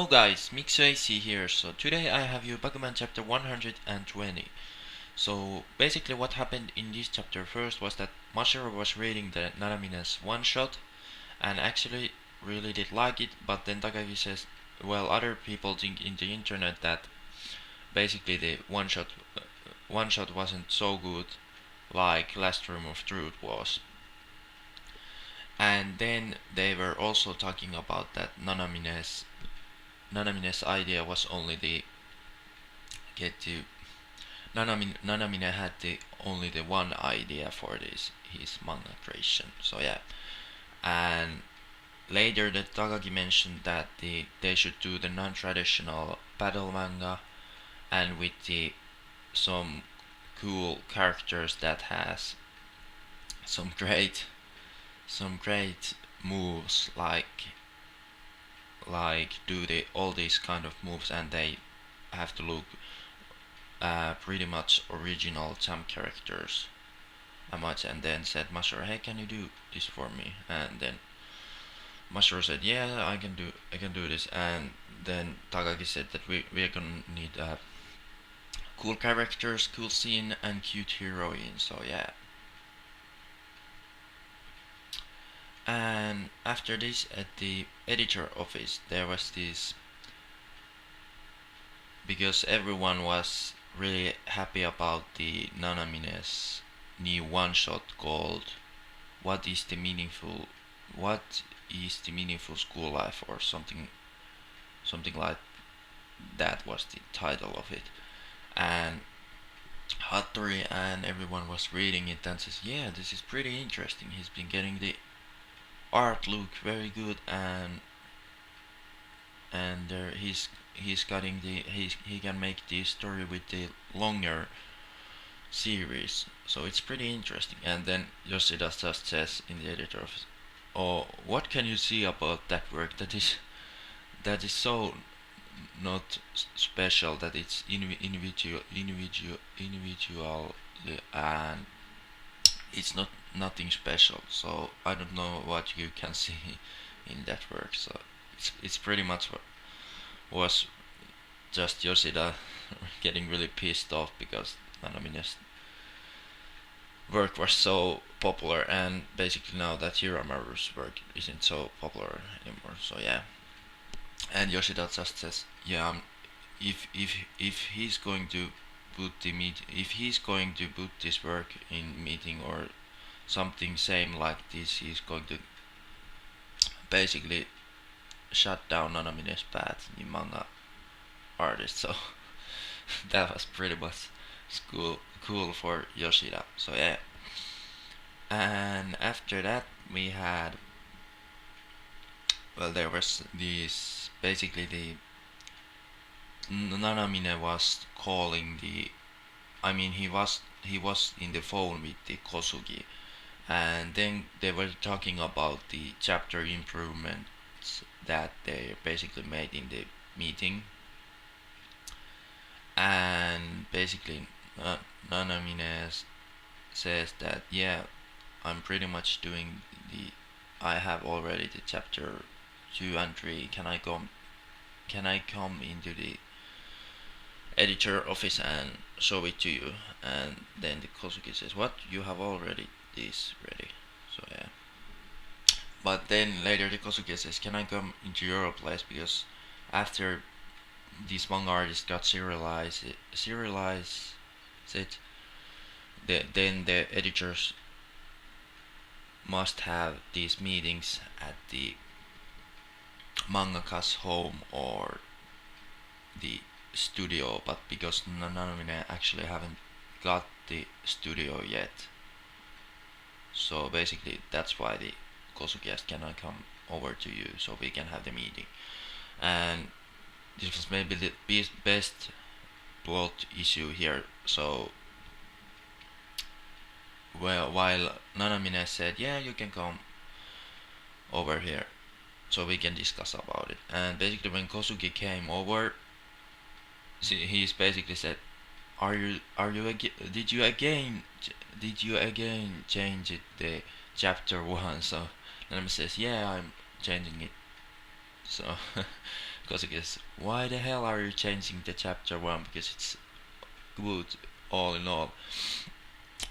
Hello guys, Mixo here. So today I have you Bakuman chapter 120. So basically what happened in this chapter first was that Mashiro was reading the Nanamine's one shot and actually really did like it, but then Takagi says, well, other people think in the internet that basically the one shot wasn't so good like Last Room of Truth was. And then they were also talking about that Nanamine's idea was only the get to Nanamine had the only the one idea for this his manga creation. So yeah, and later the Takagi mentioned that they should do the non-traditional battle manga and with the some cool characters that has some great moves like do the all these kind of moves and they have to look pretty much original jump characters and then said Mashiro, hey, can you do this for me? And then Mashiro said, yeah, I can do this. And then Takagi said that we are gonna need cool characters, cool scene, and cute heroine. So yeah. And after this, at the editor office, there was this, because everyone was really happy about the Nanamine's new one shot called what is the meaningful school life, or something like that was the title of it. And Hattori and everyone was reading it and says, yeah, this is pretty interesting. He's been getting the art look very good, and he's cutting he can make the story with the longer series, so it's pretty interesting. And then Yoshida just says in the editor office, oh, what can you see about that work that is so not special, that it's individual, and it's not nothing special. So I don't know what you can see in that work. So it's pretty much what was just Yoshida getting really pissed off because Nanamine's work was so popular, and basically now that Hiramaru's work isn't so popular anymore. So yeah, and Yoshida just says, yeah, if he's going to if he's going to put this work in meeting or something same like this, he's going to basically shut down Nanamine's path in manga artist. So that was pretty much cool for Yoshida. So yeah, and after that we had, well, there was this, basically the Nanamine was calling the, I mean he was in the phone with the Kosugi, and then they were talking about the chapter improvements that they basically made in the meeting. And basically Nanamine says that, yeah, I'm pretty much doing I have already the chapter 2 and 3. Can I come into the editor office and show it to you? And then the Kosugi says, what, you have already this ready? So yeah, but then later the Kosugi says, can I come into your place, because after this manga artist got serialized it, then the editors must have these meetings at the mangaka's home or the studio, but because Nanamine actually haven't got the studio yet, so basically that's why the Kosugi asked, can I come over to you so we can have the meeting? And this was maybe the best plot issue here. So, well, while Nanamine said, yeah, you can come over here so we can discuss about it, and basically when Kosugi came over, he's basically said, did you again change it, the chapter 1? So Nanamine says, yeah, I'm changing it. So Kosugi says, why the hell are you changing the chapter 1? Because it's good all in all.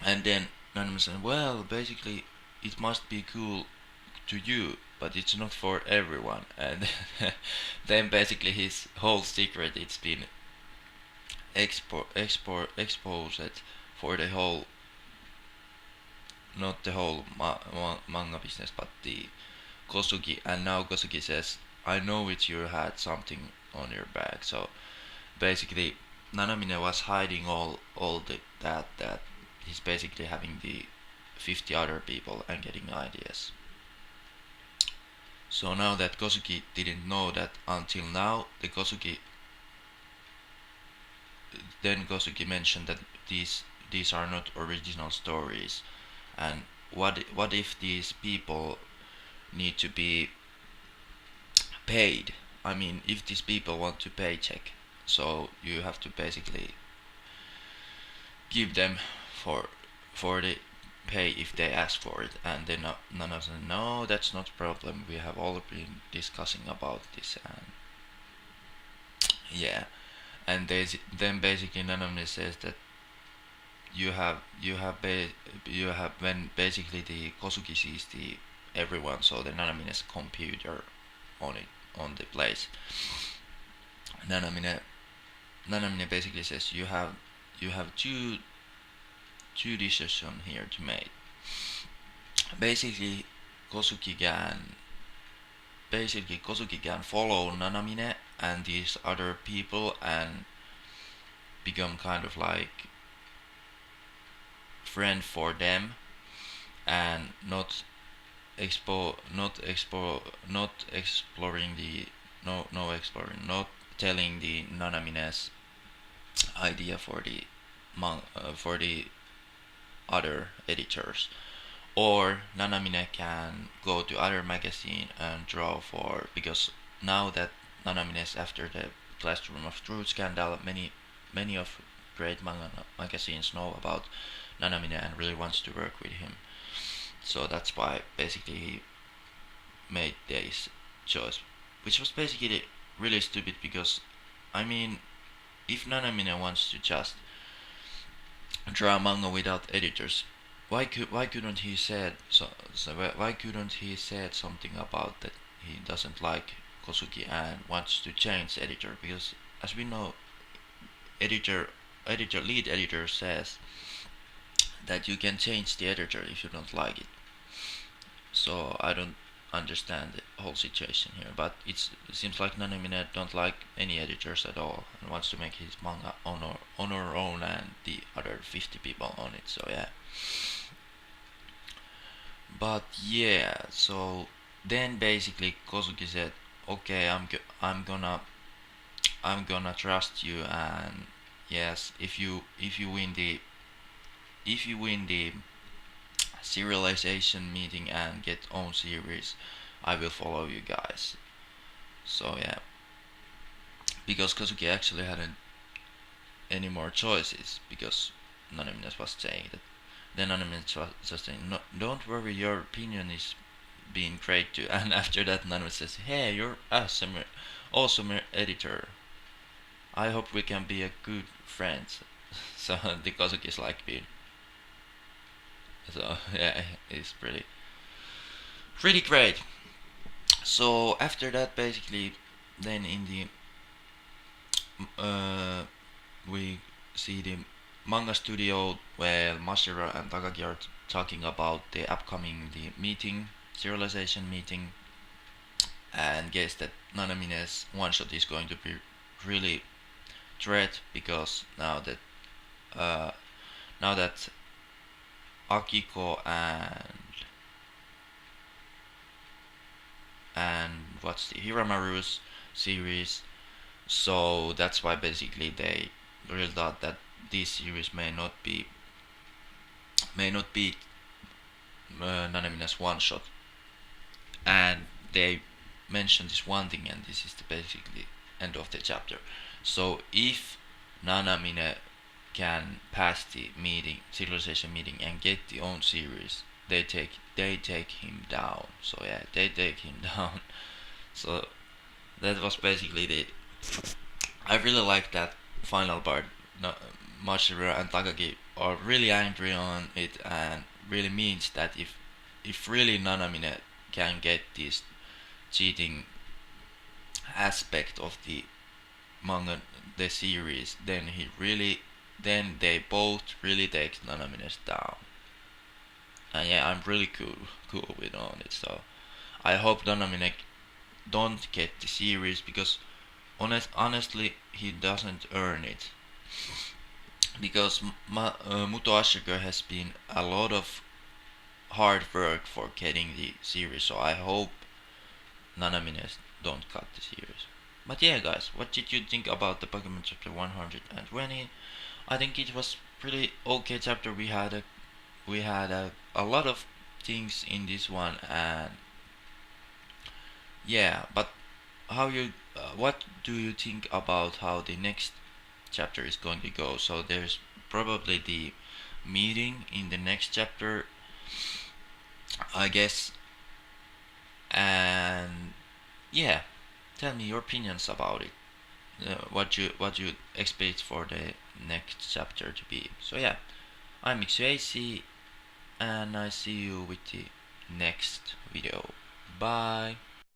And then Nanamine says, well, basically, it must be cool to you, but it's not for everyone. And then basically his whole secret, it's been exposed for the whole, not the whole manga business, but the Kosugi. And now Kosugi says, I know it, you had something on your back. So basically Nanamine was hiding all that he's basically having the 50 other people and getting ideas. So now that Kosugi didn't know that until now, then Kosugi mentioned that these are not original stories, and what if these people need to be paid? I mean, if these people want to paycheck, so you have to basically give them for the pay if they ask for it. And then Nana said, no, that's not a problem. We have all been discussing about this, and yeah. And then basically Nanamine says that you have when basically the Kosugi sees the everyone, so the Nanamine's computer on it on the place. Nanamine Nanamine basically says you have two decisions here to make. Basically, Kosugi can follow Nanamine and these other people and become kind of like friend for them, and not exploring the no exploring not telling the Nanamine's idea for the other editors. Or Nanamine can go to other magazine and draw for, because now that Nanamine's after the Classroom of Truth scandal, many of great manga magazines know about Nanamine and really wants to work with him. So that's why basically he made this choice, which was basically really stupid, because I mean, if Nanamine wants to just draw manga without editors, why couldn't he why couldn't he said something about that he doesn't like Kosugi and wants to change editor? Because as we know, editor lead editor says that you can change the editor if you don't like it. So I don't understand the whole situation here, but it seems like Nanamine don't like any editors at all and wants to make his manga on her own and the other 50 people on it. So yeah. But yeah, so then basically Kosugi said, "Okay, I'm gonna trust you, and yes, if you win the serialization meeting and get own series, I will follow you guys." So yeah, because Kosugi actually hadn't any more choices, because Nanamine was saying that. Then Nanamine was just saying, "No, don't worry, your opinion is being great too." And after that, Nanamine says, "Hey, you're awesome editor. I hope we can be a good friends." So the Kosugi is like being. So yeah, it's pretty great. So after that, basically, then in the we see the manga studio where Mashiro and Takagi are talking about the upcoming serialization meeting, and guess that Nanamine's one shot is going to be really dread, because uh, now that Akiko and what's the Hiramaru's series. So that's why basically they really thought that this series may not be Nanamine's one shot. And they mentioned this one thing, and this is the basically end of the chapter. So if Nanamine can pass the serialization meeting, and get the own series, they take him down. So yeah, they take him down. So that was basically the. I really like that final part. No, Mashiro and Takagi are really angry on it, and really means that if really Nanamine can get this cheating aspect of the manga, the series, then he really, then they both really take Nanamine's down. And yeah, I'm really cool with on it. So I hope Nanamine don't get the series because honestly, he doesn't earn it. Because Muto Ashika has been a lot of hard work for getting the series, so I hope Nanamine don't cut the series. But yeah, guys, what did you think about the Pokemon chapter 120? I think it was pretty okay chapter. We had a lot of things in this one, and yeah. But what do you think about how the next chapter is going to go? So there's probably the meeting in the next chapter, I guess. And yeah, tell me your opinions about it. What you expect for the next chapter to be. So yeah, I'm Mixuac, and I see you with the next video. Bye.